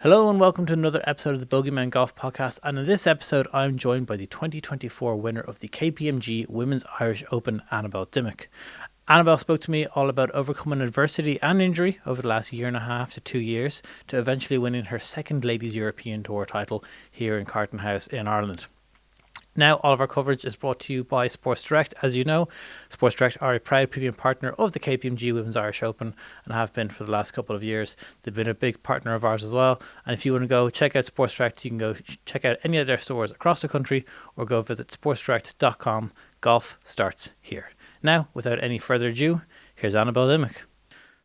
Hello and welcome to another episode of the Bogey Men Golf Podcast. And in this episode, I'm joined by the 2024 winner of the KPMG Women's Irish Open, Annabel Dimmock. Annabel spoke to me all about overcoming adversity and injury over the last year and a half to 2 years to eventually winning her second Ladies European Tour title here in Carton House in Ireland. Now, all of our coverage is brought to you by Sports Direct. As you know, Sports Direct are a proud premium partner of the KPMG Women's Irish Open and have been for the last couple of years. They've been a big partner of ours as well. And if you want to go check out Sports Direct, you can go check out any of their stores across the country or go visit sportsdirect.com. Golf starts here. Now, without any further ado, here's Annabel Dimmock.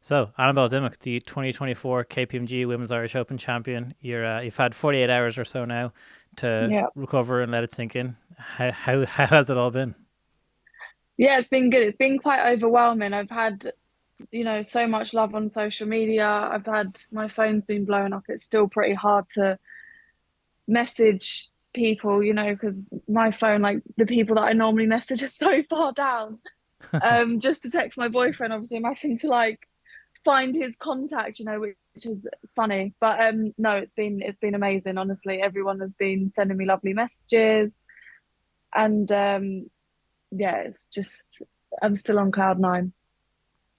So, Annabel Dimmock, the 2024 KPMG Women's Irish Open champion. You've had 48 hours or so now to Yeah. recover and let it sink in. How has it all been? Yeah, it's been good. It's been quite overwhelming. I've had, so much love on social media. I've had my phone's been blowing up. It's still pretty hard to message people, because my phone, like the people that I normally message are so far down. Just to text my boyfriend, obviously I'm having to like find his contact, which is funny. But no, it's been amazing, honestly. Everyone has been sending me lovely messages and yeah, it's just I'm still on cloud nine.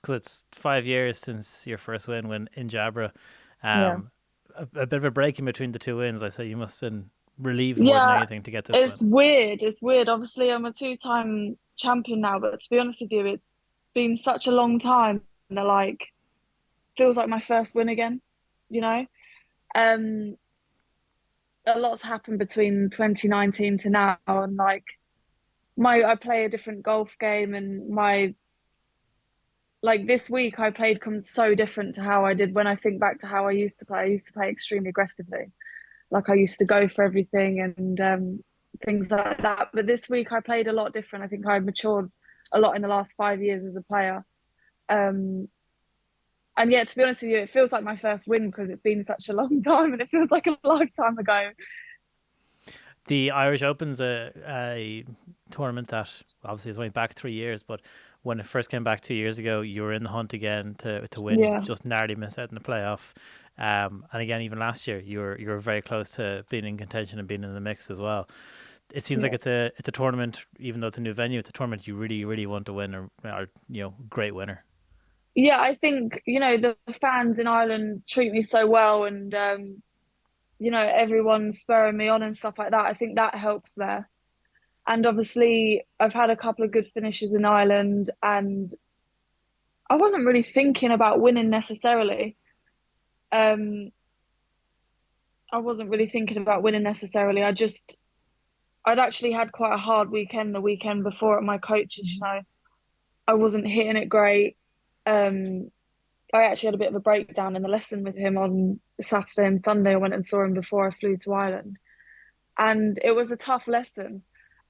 Because it's 5 years since your first win when in Jabra. Yeah. Um, a bit of a break in between the two wins. I say you must have been relieved more than Yeah, anything to get this it's win. weird. It's weird. Obviously, I'm a two-time champion now, but to be honest with you, it's been such a long time that like feels like my first win again, you know? Um, a lot's happened between 2019 to now, and like my I play a different golf game, and my like this week I played comes so different to how I did when I think back to how I used to play. I used to play extremely aggressively. Like I used to go for everything and things like that. But this week I played a lot different. I think I matured a lot in the last 5 years as a player. Um, and yeah, to be honest with you, it feels like my first win because it's been such a long time and it feels like a lifetime ago. The Irish Open's a tournament that obviously is only back 3 years, but when it first came back 2 years ago, you were in the hunt again to win. You Yeah, just narrowly missed out in the playoff. And again, even last year, you were very close to being in contention and being in the mix as well. It seems like yeah, it's a tournament, even though it's a new venue, it's a tournament you really, really want to win or great winner. yeah. I think the fans in Ireland treat me so well, and everyone's spurring me on and stuff like that. I think that helps there. And obviously, I've had a couple of good finishes in Ireland, and I wasn't really thinking about winning necessarily. Um, I wasn't really thinking about winning necessarily. I'd actually had quite a hard weekend the weekend before at my coach's, I wasn't hitting it great. Um, I actually had a bit of a breakdown in the lesson with him on Saturday and Sunday. I went and saw him before I flew to Ireland. And it was a tough lesson.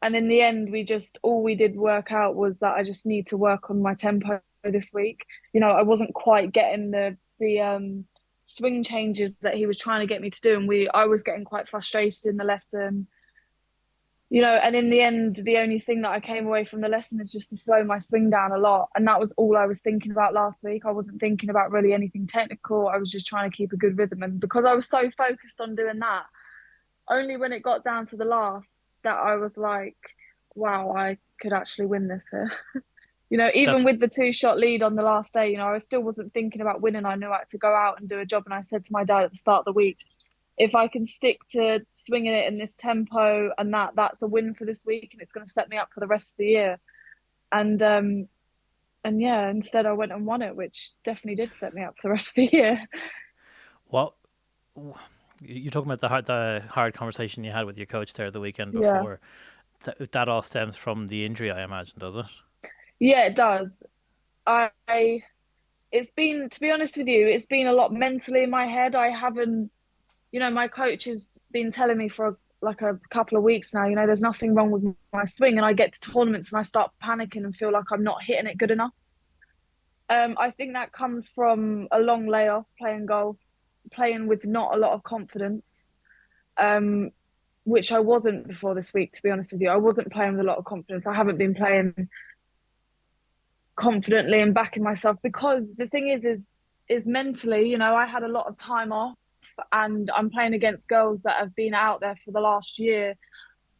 And in the end, all we did work out was that I just need to work on my tempo this week. I wasn't quite getting the swing changes that he was trying to get me to do, and I was getting quite frustrated in the lesson. And in the end, the only thing that I came away from the lesson is just to slow my swing down a lot. And that was all I was thinking about last week. I wasn't thinking about really anything technical. I was just trying to keep a good rhythm. And because I was so focused on doing that, only when it got down to the last that I was like, wow, I could actually win this here. Even That's with the two-shot lead on the last day, I still wasn't thinking about winning. I knew I had to go out and do a job. And I said to my dad at the start of the week, if I can stick to swinging it in this tempo and that's a win for this week and it's going to set me up for the rest of the year. And yeah, instead I went and won it, which definitely did set me up for the rest of the year. what you're talking about the hard conversation you had with your coach there the weekend Yeah. before. That all stems from the injury, I imagine, does it? Yeah, it does. I it's been, to be honest with you, it's been a lot mentally in my head. I haven't, my coach has been telling me for like a couple of weeks now, there's nothing wrong with my swing. And I get to tournaments and I start panicking and feel like I'm not hitting it good enough. I think that comes from a long layoff playing golf, playing with not a lot of confidence, um, which I wasn't before this week, to be honest with you. I wasn't playing with a lot of confidence. I haven't been playing confidently and backing myself because the thing is mentally, I had a lot of time off. and I'm playing against girls that have been out there for the last year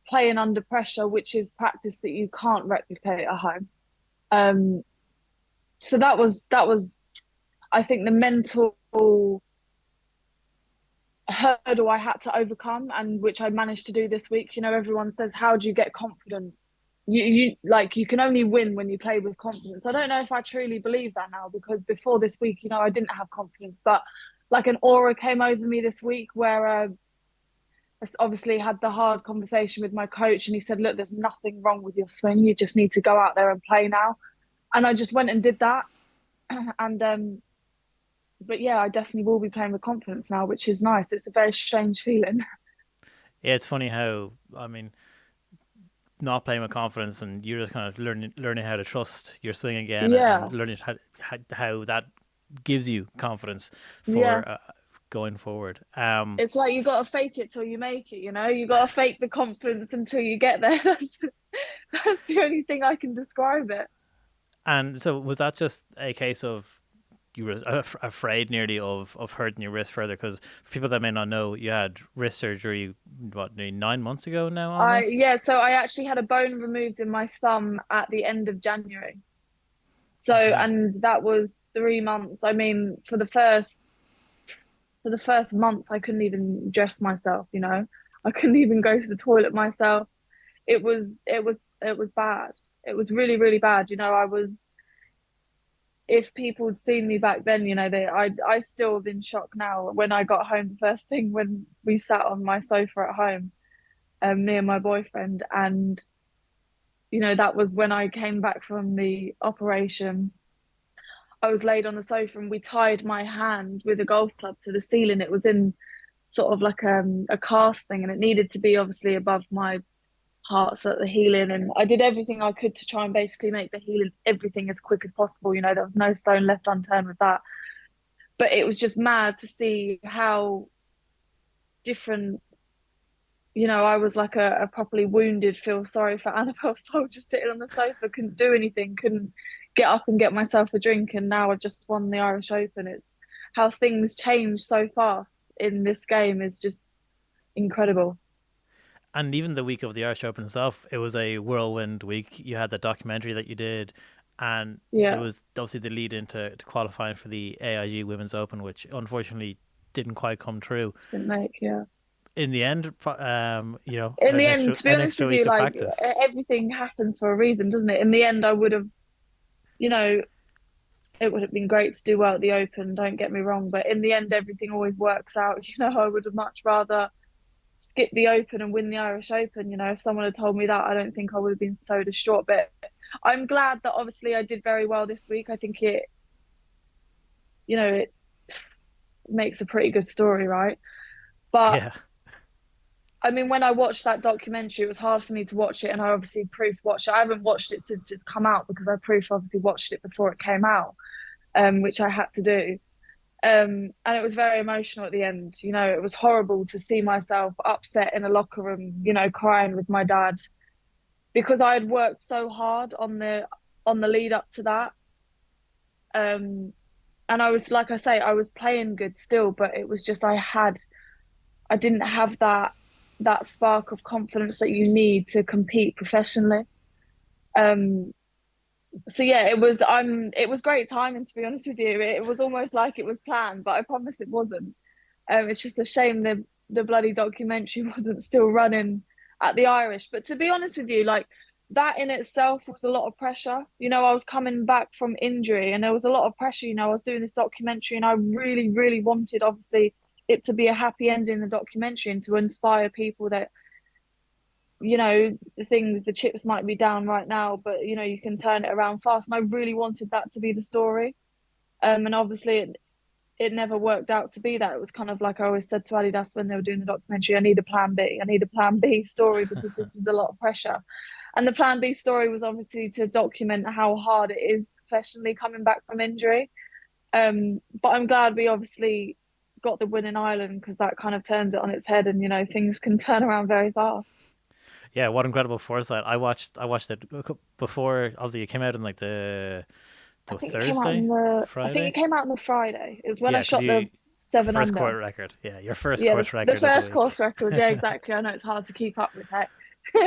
playing under pressure, which is practice that you can't replicate at home. Um, so that was I think the mental hurdle I had to overcome, and which I managed to do this week. You know, everyone says, how do you get confident? You like, you can only win when you play with confidence. I don't know if I truly believe that now, because before this week, you know, I didn't have confidence, but like an aura came over me this week where I obviously had the hard conversation with my coach, and he said, look, there's nothing wrong with your swing. You just need to go out there and play now. And I just went and did that. And but yeah, I definitely will be playing with confidence now, which is nice. It's a very strange feeling. Yeah, it's funny how, I mean, not playing with confidence, and you're just kind of learning how to trust your swing again, and Yeah, learning how that gives you confidence yeah. for going forward. It's like you got to fake it till you make it, you know? You got to fake the confidence until you get there. That's the only thing I can describe it. And so was that just a case of you were afraid nearly of hurting your wrist further? Because for people that may not know, you had wrist surgery, what, nearly 9 months ago now, almost? Yeah, so I actually had a bone removed in my thumb at the end of January. So, Okay. and that was 3 months. I mean, for the first month, I couldn't even dress myself, you know. I couldn't even go to the toilet myself. It was bad. It was really, really bad. You know, if people had seen me back then, you know, I still have in shock now. When I got home, the first thing when we sat on my sofa at home, me and my boyfriend, and you know, that was when I came back from the operation. I was laid on the sofa and we tied my hand with a golf club to the ceiling. It was in sort of like a cast thing, and it needed to be obviously above my heart so that the healing. And I did everything I could to try and basically make the healing everything as quick as possible. You know, there was no stone left unturned with that. But it was just mad to see how different, you know, I was like a properly wounded, feel sorry for Annabel soldier sitting on the sofa, couldn't do anything, couldn't get up and get myself a drink, and now I've just won the Irish Open. It's how things change so fast in this game is just incredible. And even the week of the Irish Open itself, it was a whirlwind week. You had that documentary that you did, and there Yeah, was obviously the lead into to qualifying for the AIG Women's Open, which unfortunately didn't quite come true. didn't make, yeah. In the end, In the end, to be an honest extra with you, week of like practice. everything happens for a reason, doesn't it? In the end, I would have, you know, it would have been great to do well at the Open, don't get me wrong, but in the end, everything always works out. You know, I would have much rather skip the Open and win the Irish Open. You know, if someone had told me that, I don't think I would have been so distraught. But I'm glad that obviously I did very well this week. I think it makes a pretty good story, right? But Yeah, I mean, when I watched that documentary, it was hard for me to watch it, and I obviously proof watched it. I haven't watched it since it's come out because I proof obviously watched it before it came out, which I had to do. And it was very emotional at the end. You know, it was horrible to see myself upset in a locker room, you know, crying with my dad because I had worked so hard on the lead up to that. Um, and I was, like I say, I was playing good still, but it was just I didn't have that spark of confidence that you need to compete professionally. Um, so yeah, it was great timing, to be honest with you. It was almost like it was planned, but I promise it wasn't. It's just a shame the bloody documentary wasn't still running at the Irish. But to be honest with you, like that in itself was a lot of pressure. You know, I was coming back from injury and there was a lot of pressure. You know, I was doing this documentary and I really, really wanted, obviously, it to be a happy ending in the documentary and to inspire people that, you know, the chips might be down right now, but you know, you can turn it around fast. And I really wanted that to be the story. And obviously it never worked out to be that. It was kind of like I always said to Adidas when they were doing the documentary, I need a plan B. I need a plan B story because this is a lot of pressure. And the plan B story was obviously to document how hard it is professionally coming back from injury. But I'm glad we obviously got the win in Ireland because that kind of turns it on its head and, you know, things can turn around very fast. yeah. What incredible foresight! I watched it before. Obviously, it came out on like the I the think it came out on Thursday, the, I think it Friday. came out on the Friday. It was when I Yeah, because shot the you Seven First under. court record. Yeah, your first Yeah, course the record of the first week. course record. Yeah, exactly. I know it's hard to keep up with that.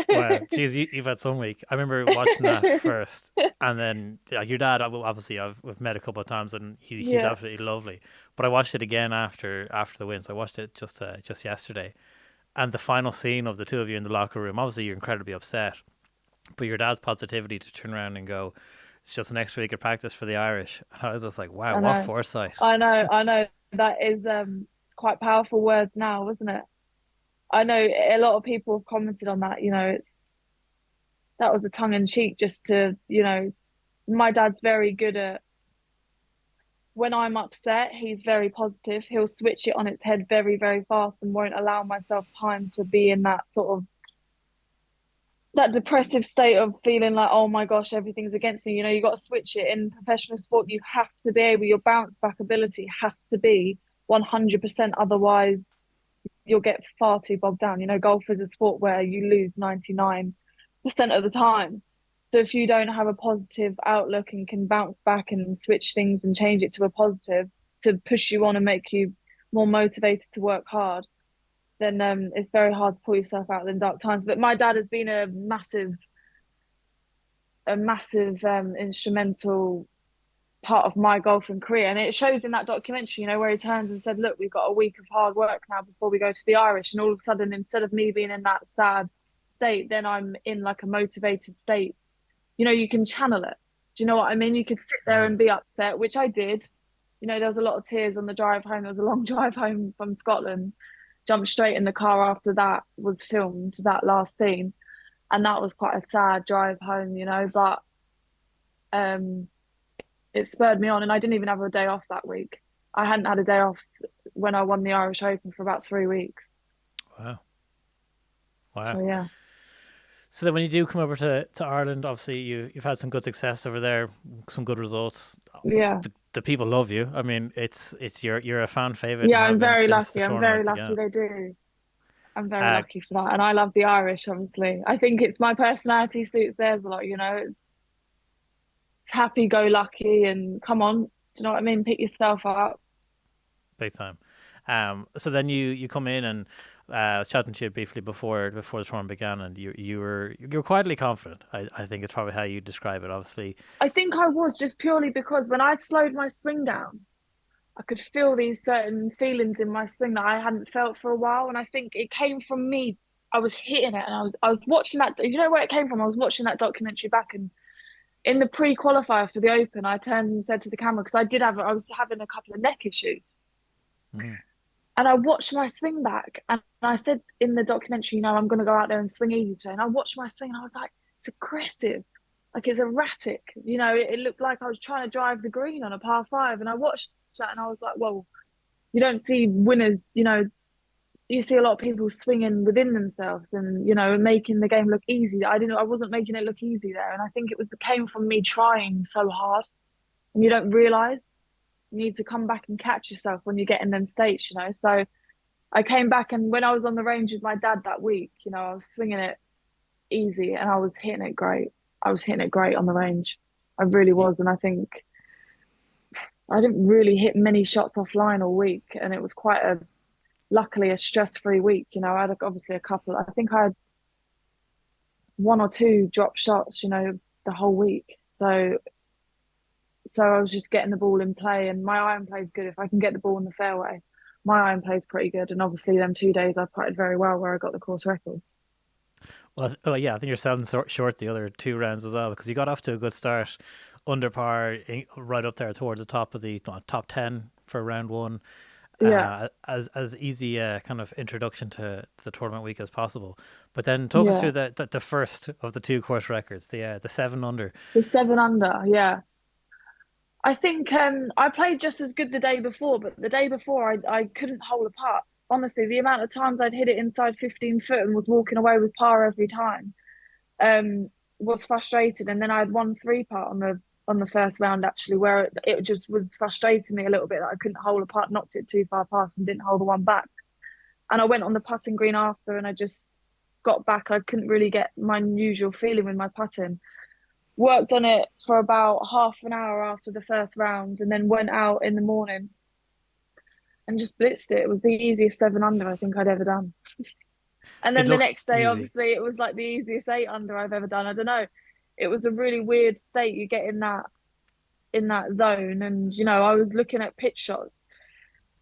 Wow, geez, you've had some week. I remember watching that first, and then like your dad. Obviously, we've met a couple of times, and he's Yeah, absolutely lovely. But I watched it again after the win. So I watched it just yesterday, and the final scene of the two of you in the locker room. Obviously, you're incredibly upset, but your dad's positivity to turn around and go, "It's just an extra week of practice for the Irish." And I was just like, "Wow, I what know. foresight!" I know. That is it's quite powerful words now, isn't it? I know a lot of people have commented on that. It's that was a tongue in cheek just to, my dad's very good at when I'm upset, he's very positive. He'll switch it on its head very, very fast and won't allow myself time to be in that sort of that depressive state of feeling like, oh my gosh, everything's against me. You got to switch it. In professional sport, you have to be able, your bounce back ability has to be 100%. Otherwise, you'll get far too bogged down. Golf is a sport where you lose 99% of the time. So if you don't have a positive outlook and can bounce back and switch things and change it to a positive to push you on and make you more motivated to work hard, then it's very hard to pull yourself out of the dark times. But my dad has been a massive instrumental part of my golfing career. And it shows in that documentary, where he turns and said, look, we've got a week of hard work now before we go to the Irish. And all of a sudden, instead of me being in that sad state, then I'm in like a motivated state. You can channel it. Do you know what I mean? You could sit there Mm. and be upset, which I did. There was a lot of tears on the drive home. There was a long drive home from Scotland. Jumped straight in the car after that was filmed, that last scene. And that was quite a sad drive home, but um it spurred me on, and I didn't even have a day off that week. I hadn't had a day off when I won the Irish Open for about 3 weeks. Wow, wow. So yeah, So then, when you do come over to Ireland, obviously you've had some good success over there, some good results. yeah, The people love you. I mean, it's you're a fan favorite and yeah. have I'm been very since the lucky. I'm very tournament lucky began. they do. I'm very Uh, lucky for that, and I love the Irish. Obviously, I think it's my personality suits theirs a lot. It's happy go lucky, and come on, do you know what I mean? Pick yourself up. Big time. So then you come in and I was chatting to you briefly before the tournament began, and you were quietly confident. I think it's probably how you describe it. Obviously, I think I was just purely because when I slowed my swing down, I could feel these certain feelings in my swing that I hadn't felt for a while, and I think it came from me. I was hitting it, and I was watching that. You know where it came from? I was watching that documentary back, and in the pre-qualifier for the Open, I turned and said to the camera because I was having a couple of neck issues, mm, and I watched my swing back, and I said in the documentary, I'm going to go out there and swing easy today, and I watched my swing, and I was like, it's aggressive. Like it's erratic, it looked like I was trying to drive the green on a par five. And I watched that and I was like, well, you don't see winners, you see a lot of people swinging within themselves and, making the game look easy. I wasn't making it look easy there. And I think it came from me trying so hard. And you don't realize you need to come back and catch yourself when you get in them states. So I came back, and when I was on the range with my dad that week, I was swinging it easy and I was hitting it great. I was hitting it great on the range. I really was. And I think I didn't really hit many shots offline all week. And it was luckily a stress-free week. I had obviously a couple. I think I had one or two drop shots, the whole week. So I was just getting the ball in play, and my iron play is good. If I can get the ball in the fairway, my iron play is pretty good. And obviously, them 2 days I putted very well where I got the course records. well, yeah, I think you're selling short the other two rounds as well because you got off to a good start, under par, right up there towards the top of the top 10 for round one. Yeah, As easy a kind of introduction to the tournament week as possible. But then talk us yeah. through the first of the two course records, the 7 under. The 7 under, yeah. I think I played just as good the day before, but the day before I couldn't hold a putt. Honestly, the amount of times I'd hit it inside 15 foot and was walking away with par every time was frustrated. And then I had one three putt on the first round actually, where it just was frustrating me a little bit that I couldn't hold a putt, knocked it too far past and didn't hold the one back. And I went on the putting green after, and I just got back. I couldn't really get my usual feeling with my putting. Worked on it for about half an hour after the first round, and then went out in the morning and just blitzed it. It was the easiest 7 under I think I'd ever done. And It then the looks next day, easy. obviously, it was like the easiest 8 under I've ever done. I don't know. It was a really weird state you get in that zone. And I was looking at pitch shots,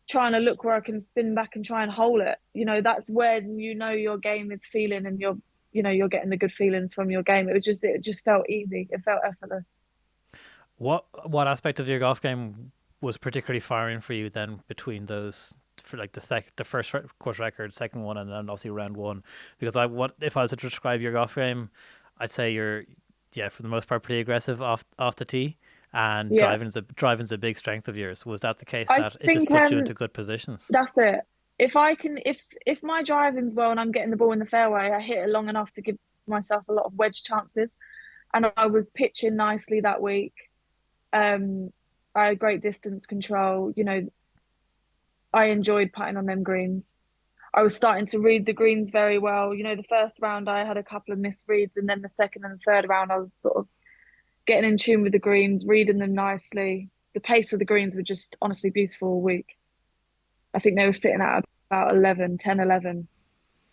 trying to look where I can spin back and try and hole it. That's when your game is feeling and you're getting the good feelings from your game. It just felt easy. It felt effortless. What aspect of your golf game was particularly firing for you then between those, for like the first course record, second one, and then obviously round one? Because what if I was to describe your golf game, I'd say you're, yeah, for the most part pretty aggressive off the tee, and Yeah. driving's a big strength of yours. Was that the case, I that it just think puts you into good positions? that's it. If my driving's well and I'm getting the ball in the fairway, I hit it long enough to give myself a lot of wedge chances. And I was pitching nicely that week. I had great distance control. I enjoyed putting on them greens. I was starting to read the greens very well. The first round I had a couple of misreads, and then the second and the third round I was sort of getting in tune with the greens, reading them nicely. The pace of the greens were just honestly beautiful all week. I think they were sitting at about 11, 10, 11,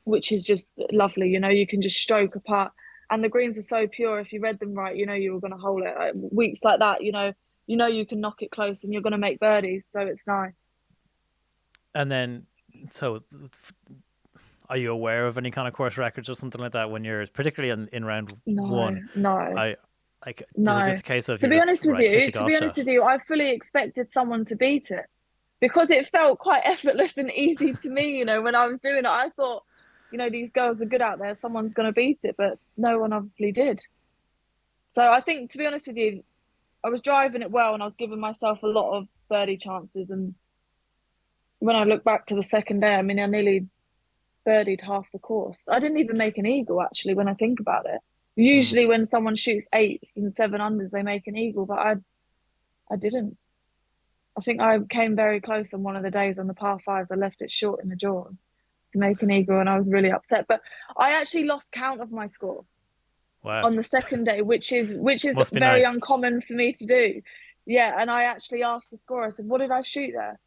which is just lovely. You can just stroke apart. And the greens are so pure. If you read them right, you were going to hole it. Like, weeks like that, you can knock it close and you're going to make birdies. So it's nice. And then, so are you aware of any kind of course records or something like that when you're particularly in round No, one? no, I like, is it no. just a case of you're just right, hit the To golf be honest shot? with you, I fully expected someone to beat it because it felt quite effortless and easy to me. When I was doing it, I thought, these girls are good out there. Someone's going to beat it, but no one obviously did. So I think, to be honest with you, I was driving it well and I was giving myself a lot of birdie chances. And when I look back to the second day, I mean, I nearly birdied half the course. I didn't even make an eagle, actually, when I think about it. Mm. Usually, when someone shoots eights and 7 unders, they make an eagle, but I didn't. I think I came very close on one of the days on the par fives. I left it short in the jaws to make an eagle, and I was really upset. But I actually lost count of my score Wow, on the second day, which is must be very nice. uncommon for me to do. Yeah, and I actually asked the scorer. I said, "What did I shoot there?"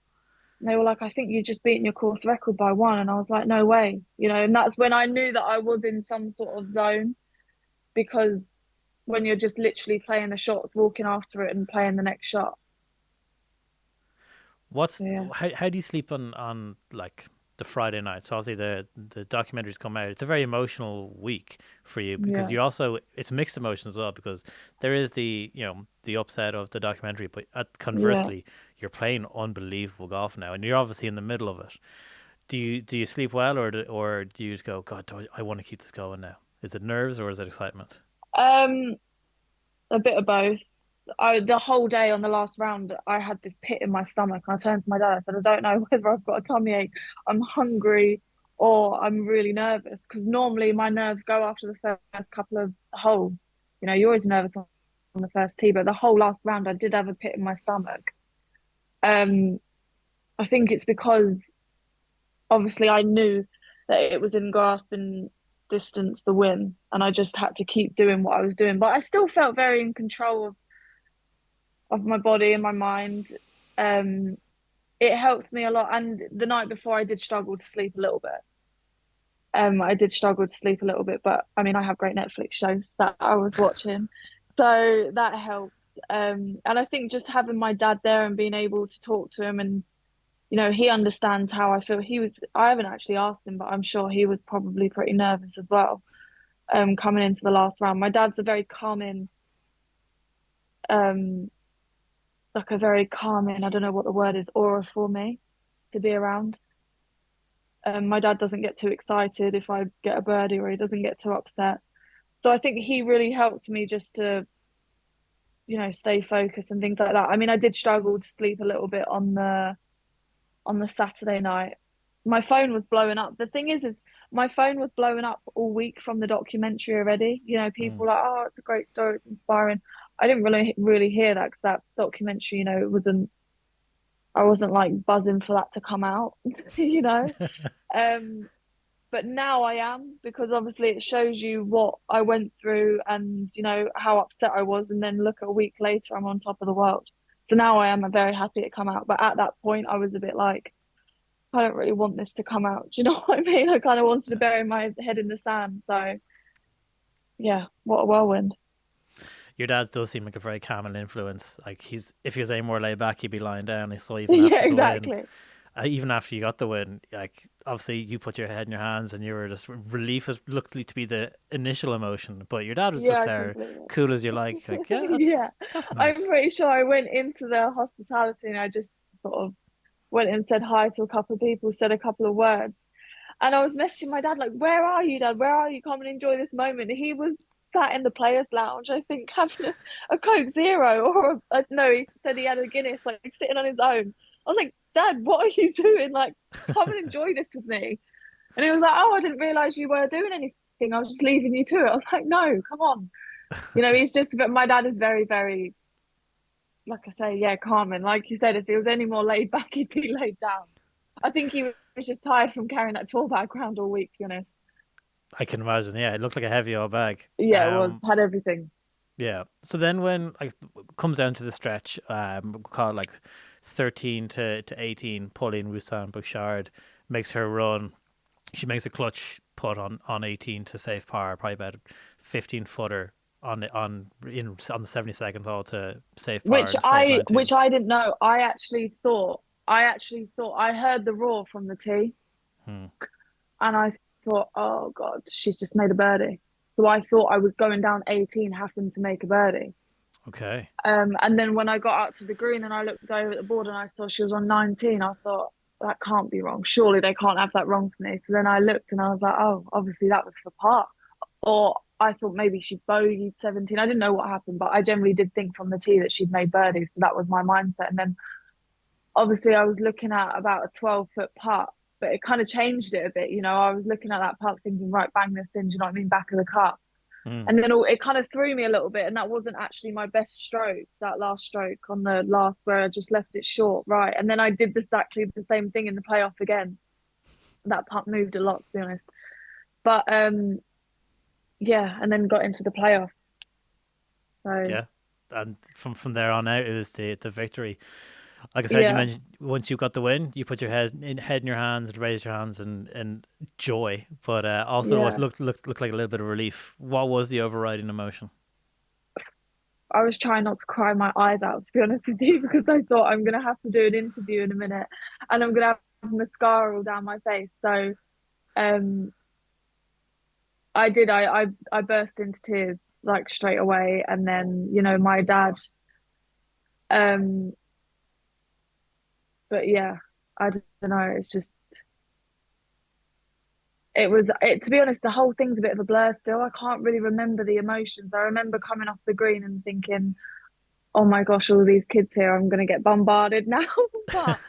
And they were like, "I think you just beaten your course record by one." And I was like, "No way," And that's when I knew that I was in some sort of zone because when you're just literally playing the shots, walking after it, and playing the next shot. So, What's yeah, how do you sleep on like the Friday night? So obviously the documentaries come out. It's a very emotional week for you because yeah, you also, it's mixed emotions as well, because there is the upset of the documentary, but yeah. conversely you're playing unbelievable golf now and you're obviously in the middle of it. Do you sleep well, or do you just go, God, I want to keep this going now? Is it nerves or is it excitement? Um, a bit of both. The whole day on the last round, I had this pit in my stomach. And I turned to my dad. I said, "I don't know whether I've got a tummy ache, I'm hungry, or I'm really nervous." Because normally my nerves go after the first couple of holes. You're always nervous on the first tee, but the whole last round, I did have a pit in my stomach. Um, I think it's because obviously I knew that it was in grasping distance the win, and I just had to keep doing what I was doing. But I still felt very in control of my body and my mind. Um, it helps me a lot. And the night before, I did struggle to sleep a little bit. I did struggle to sleep a little bit, but I mean, I have great Netflix shows that I was watching, so that helps. And I think just having my dad there and being able to talk to him, and he understands how I feel. I haven't actually asked him, but I'm sure he was probably pretty nervous as well. Coming into the last round, my dad's a very calming, um, like a very calming, I don't know what the word is, aura for me to be around. My dad doesn't get too excited if I get a birdie, or he doesn't get too upset. So I think he really helped me just to, stay focused and things like that. I mean, I did struggle to sleep a little bit on the Saturday night. My phone was blowing up. The thing is my phone was blowing up all week from the documentary already. People Mm. were like, "Oh, it's a great story, it's inspiring." I didn't really hear that because that documentary, I wasn't like buzzing for that to come out, you know. Um, but now I am, because obviously it shows you what I went through and how upset I was, and then look, a week later I'm on top of the world. So now I am very happy it come out. But at that point I was a bit like, I don't really want this to come out. Do you know what I mean? I kind of wanted to bury my head in the sand. So yeah, what a whirlwind. Your dad does seem like a very calming influence. Like if he was any more laid back, he'd be lying down. I saw even Yeah, after the win, exactly. even after you got the win, like obviously you put your head in your hands and you were just relief is looked to be the initial emotion, but your dad was just Yeah, there, completely. cool as you like yeah, Yeah, that's I'm nice. pretty sure I went into the hospitality and I just sort of went and said hi to a couple of people, said a couple of words. And I was messaging my dad, like, where are you, Dad? Where are you? Come and enjoy this moment. He was sat in the players' lounge, I think, having a Coke Zero or no, he said he had a Guinness, like sitting on his own. I was like, Dad, what are you doing? Like, come and enjoy this with me. And he was like, oh, I didn't realize you were doing anything. I was just leaving you to it. I was like, no, come on. He's just, but my dad is very, very, like I say, yeah, calm. And like you said, if he was any more laid back, he'd be laid down. I think he was just tired from carrying that tour bag around all week, to be honest. I can imagine. Yeah, it looked like a heavy old bag. Yeah, it was, had everything. Yeah. So then when like comes down to the stretch, we'll call it like 13 to 18, Pauline Roussan Bouchard makes her run. She makes a clutch put on 18 to save par, probably about 15 footer on the 72nd hole to save par Which to save I 19. which I didn't know. I actually thought I heard the roar from the tee Hmm. and I thought, oh God, she's just made a birdie. So I thought I was going down 18, having to make a birdie. Okay. And then when I got out to the green and I looked over at the board and I saw she was on 19, I thought that can't be wrong. Surely they can't have that wrong for me. So then I looked and I was like, oh, obviously that was for par. Or I thought maybe she bogeyed 17. I didn't know what happened, but I generally did think from the tee that she'd made birdie. So that was my mindset. And then obviously I was looking at about a 12-foot putt, but it kind of changed it a bit. I was looking at that putt thinking, right, bang this in, do you know what I mean? Back of the cup. Hmm. And then it kind of threw me a little bit. And that wasn't actually my best stroke, that last stroke on the last where I just left it short. Right. And then I did exactly the same thing in the playoff again. That putt moved a lot, to be honest. But yeah, and then got into the playoff. So Yeah. And from there on out, it was the victory. Like I said, you yeah, mentioned once you got the win, you put your head in your hands and raised your hands and joy, but also what yeah. looked like a little bit of relief. What was the overriding emotion? I was trying not to cry my eyes out, to be honest with you, because I thought I'm gonna have to do an interview in a minute and I'm gonna have mascara all down my face. So um I did. I burst into tears like straight away, and then my dad. Um, but yeah, I don't know. It's just it was it. To be honest, the whole thing's a bit of a blur still. I can't really remember the emotions. I remember coming off the green and thinking, "Oh my gosh, all these kids here! I'm gonna get bombarded now." But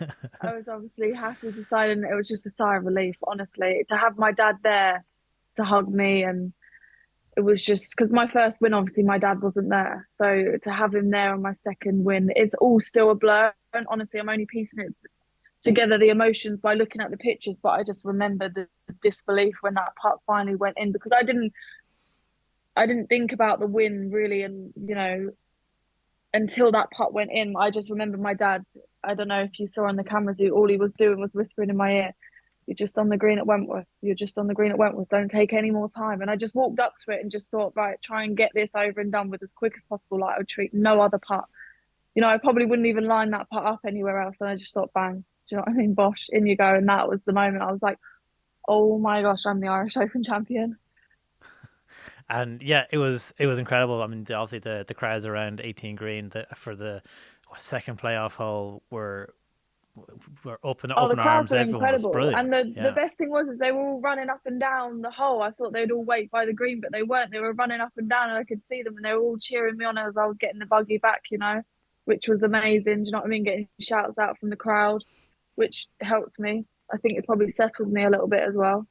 I was obviously happy to sign, and it was just a sigh of relief, honestly, to have my dad there to hug me and it was just because my first win, obviously, my dad wasn't there. So to have him there on my second win, it's all still a blur. And honestly, I'm only piecing it together, the emotions, by looking at the pictures. But I just remember the disbelief when that putt finally went in because I didn't think about the win really, and until that putt went in. I just remember my dad. I don't know if you saw on the camera view, all he was doing was whispering in my ear, "You're just on the green at Wentworth. You're just on the green at Wentworth. Don't take any more time." And I just walked up to it and just thought, right, try and get this over and done with as quick as possible. Like I would treat no other putt. I probably wouldn't even line that putt up anywhere else. And I just thought, bang, do you know what I mean? Bosh, in you go. And that was the moment I was like, oh my gosh, I'm the Irish Open champion. And yeah, it was incredible. I mean, obviously the crowds around 18 green for the second playoff hole were Oh, the open crowds arms. were Everyone was incredible. And brilliant. the Yeah. best thing was is they were all running up and down the hole. I thought they'd all wait by the green, but they weren't. They were running up and down and I could see them and they were all cheering me on as I was getting the buggy back, which was amazing. Do you know what I mean? Getting shouts out from the crowd, which helped me. I think it probably settled me a little bit as well.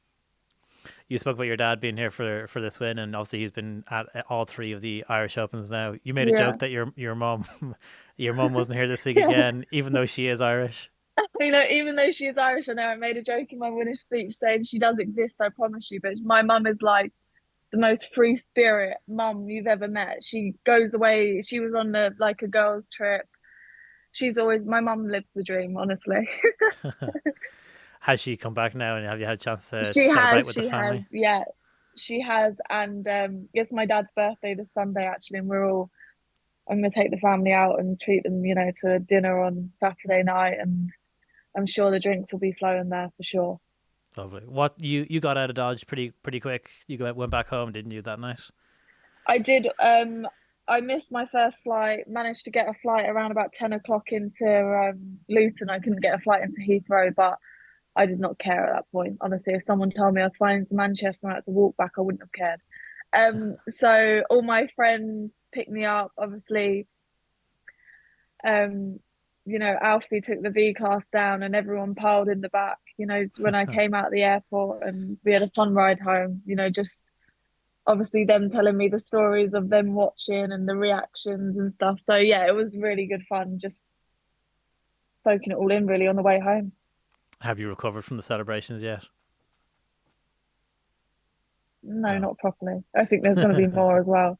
You spoke about your dad being here for this win, and obviously he's been at all three of the Irish Opens now. You made a Yeah. joke that your mom your mom wasn't here this week Yeah. again, even though she is Irish. Even though she is Irish, I know I made a joke in my winning speech saying she does exist, I promise you. But my mum is like the most free spirit mum you've ever met. She goes away. She was on the like a girls' trip. She's always my mum lives the dream, honestly. Has she come back now, and have you had a chance to She celebrate has, with the she has, family? yeah, she has. And it's my dad's birthday this Sunday actually, and I'm gonna take the family out and treat them, to a dinner on Saturday night, and I'm sure the drinks will be flowing there for sure. Lovely. What you got out of Dodge pretty quick. Went back home, didn't you, that night? I did. I missed my first flight. Managed to get a flight around about 10 o'clock into Luton. I couldn't get a flight into Heathrow, but I did not care at that point. Honestly, if someone told me I was flying into Manchester and I had to walk back, I wouldn't have cared. So all my friends picked me up. Obviously, um, Alfie took the V class down, and everyone piled in the back. When I came out of the airport, and we had a fun ride home. Just obviously them telling me the stories of them watching and the reactions and stuff. So yeah, it was really good fun, just soaking it all in really on the way home. Have you recovered from the celebrations yet? No, No. not properly. I think there's going to be more as well.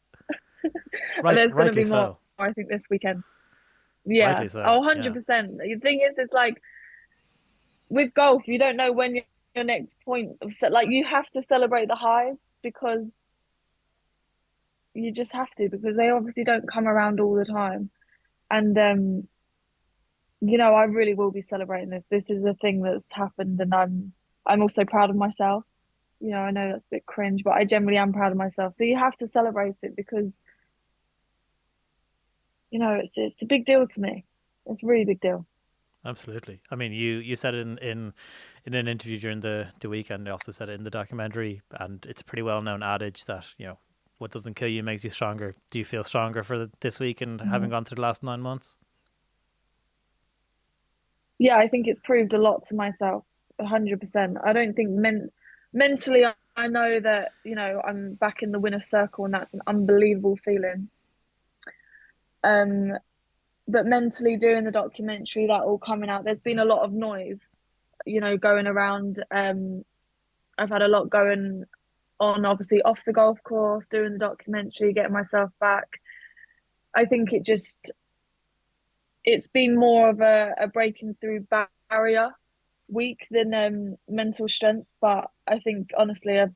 There's going to Rightly be more, so. I think, this weekend. Yeah. Rightly so. Oh, Yeah. 100%. The thing is, it's like with golf, you don't know when your next point of like you have to celebrate the highs because you just have to because they obviously don't come around all the time. And I really will be celebrating this. This is a thing that's happened, and I'm also proud of myself. I know that's a bit cringe, but I generally am proud of myself. So you have to celebrate it because it's a big deal to me. It's a really big deal. Absolutely. I mean, you said it in an interview during the weekend. You also said it in the documentary, and it's a pretty well known adage that what doesn't kill you makes you stronger. Do you feel stronger for this week and having Mhm. gone through the last 9 months? Yeah, I think it's proved a lot to myself. 100%. I don't think mentally, I know that I'm back in the winner's circle, and that's an unbelievable feeling. Um, but mentally, doing the documentary, that all coming out, there's been a lot of noise, going around. I've had a lot going on, obviously off the golf course, doing the documentary, getting myself back. I think it's been more of a breaking through barrier week than mental strength. But I think honestly, I've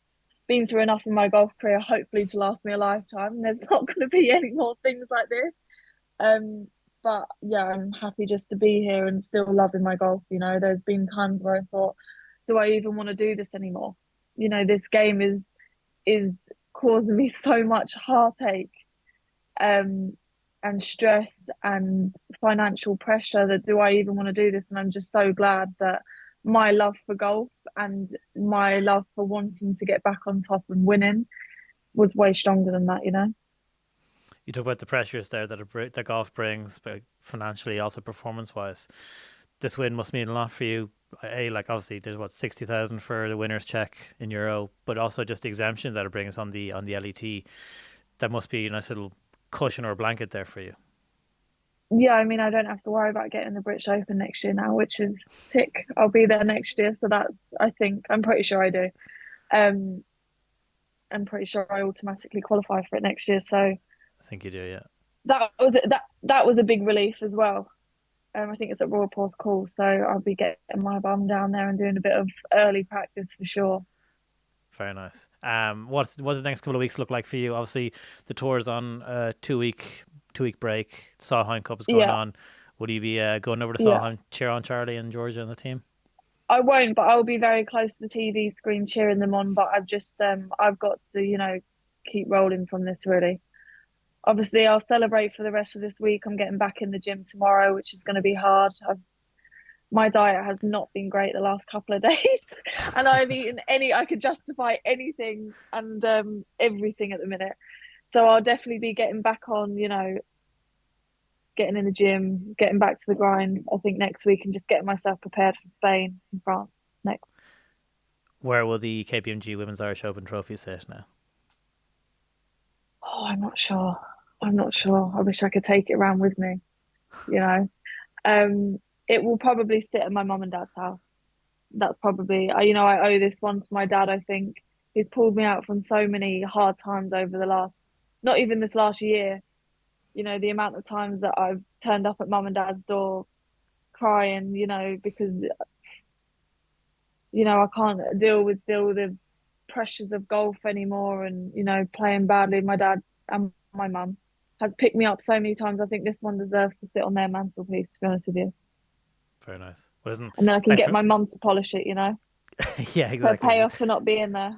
been through enough in my golf career, hopefully to last me a lifetime. There's not going to be any more things like this. Um, but yeah, I'm happy just to be here and still loving my golf. There's been times where I thought, do I even want to do this anymore? This game is causing me so much heartache, um, and stress and financial pressure that do I even want to do this? And I'm just so glad that my love for golf and my love for wanting to get back on top and winning was way stronger than that. You talk about the pressures there that golf brings, but financially, also performance wise. This win must mean a lot for you. Like obviously, there's what 60,000 for the winner's check in euro, but also just the exemptions that are bringing us on the LET. That must be a nice little cushion or blanket there for you. Yeah, I mean, I don't have to worry about getting the British Open next year now, which is tick. I'll be there next year, so I think, I'm pretty sure I do. Um, I'm pretty sure I automatically qualify for it next year. So I think you do, yeah. that was a big relief as well. I think it's at Royal Porth Call, so I'll be getting my bum down there and doing a bit of early practice for sure. Very nice. What's the next couple of weeks look like for you? Obviously, the tour's on a two week break. Solheim Cup is going Yeah, on. Would you be going over to yeah. Solheim, cheer on Charlie and Georgia and the team? I won't, but I'll be very close to the TV screen cheering them on. But I've got to, keep rolling from this really. Obviously, I'll celebrate for the rest of this week. I'm getting back in the gym tomorrow, which is going to be hard. My diet has not been great the last couple of days, and I've eaten I could justify anything and everything at the minute. So I'll definitely be getting back on, getting in the gym, getting back to the grind, I think next week and just getting myself prepared for Spain and France next. Where will the KPMG Women's Irish Open trophy sit now? Oh, I'm not sure. I'm not sure. I wish I could take it around with me, you know. Um, it will probably sit at my mum and dad's house. That's probably, I owe this one to my dad, I think. He's pulled me out from so many hard times over not even this last year, the amount of times that I've turned up at mum and dad's door crying, because I can't deal with the pressures of golf anymore, and playing badly. My dad and my mum has picked me up so many times. I think this one deserves to sit on their mantelpiece, to be honest with you. Very nice. Well, listen, And then I can thanks get for my mum to polish it, yeah, her exactly. payoff for not being there.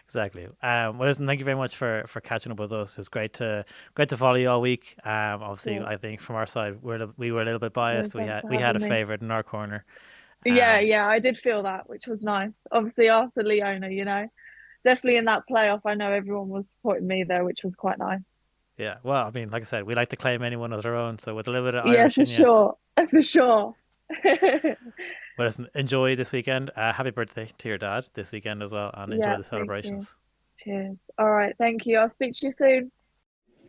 Exactly. Well, listen, thank you very much for catching up with us. It was great to follow you all week. Obviously, Yeah, I think from our side, we were a little bit yeah, biased. thanks for We had having a me. favorite in our corner. Yeah, Um, yeah, I did feel that, which was nice. Obviously, after Leona, definitely in that playoff, I know everyone was supporting me there, which was quite nice. yeah. Well, I mean, like I said, we like to claim anyone of their own. So with a little bit of Yeah, Irish for in you. sure, for sure. Well, listen, enjoy this weekend. Happy birthday to your dad this weekend as well, and enjoy Yeah, the thank you. celebrations. Cheers. All right, thank you. I'll speak to you soon.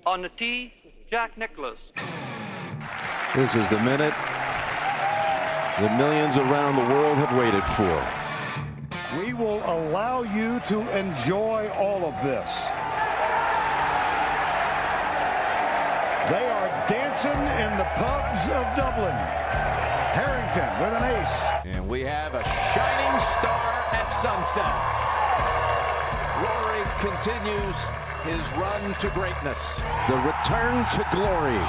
On the tee, Jack Nicklaus. This is the minute that millions around the world have waited for. We will allow you to enjoy all of this. They are dancing in the pubs of Dublin. Harrington with an ace. And we have a shining star at sunset. Rory continues his run to greatness. The return to glory.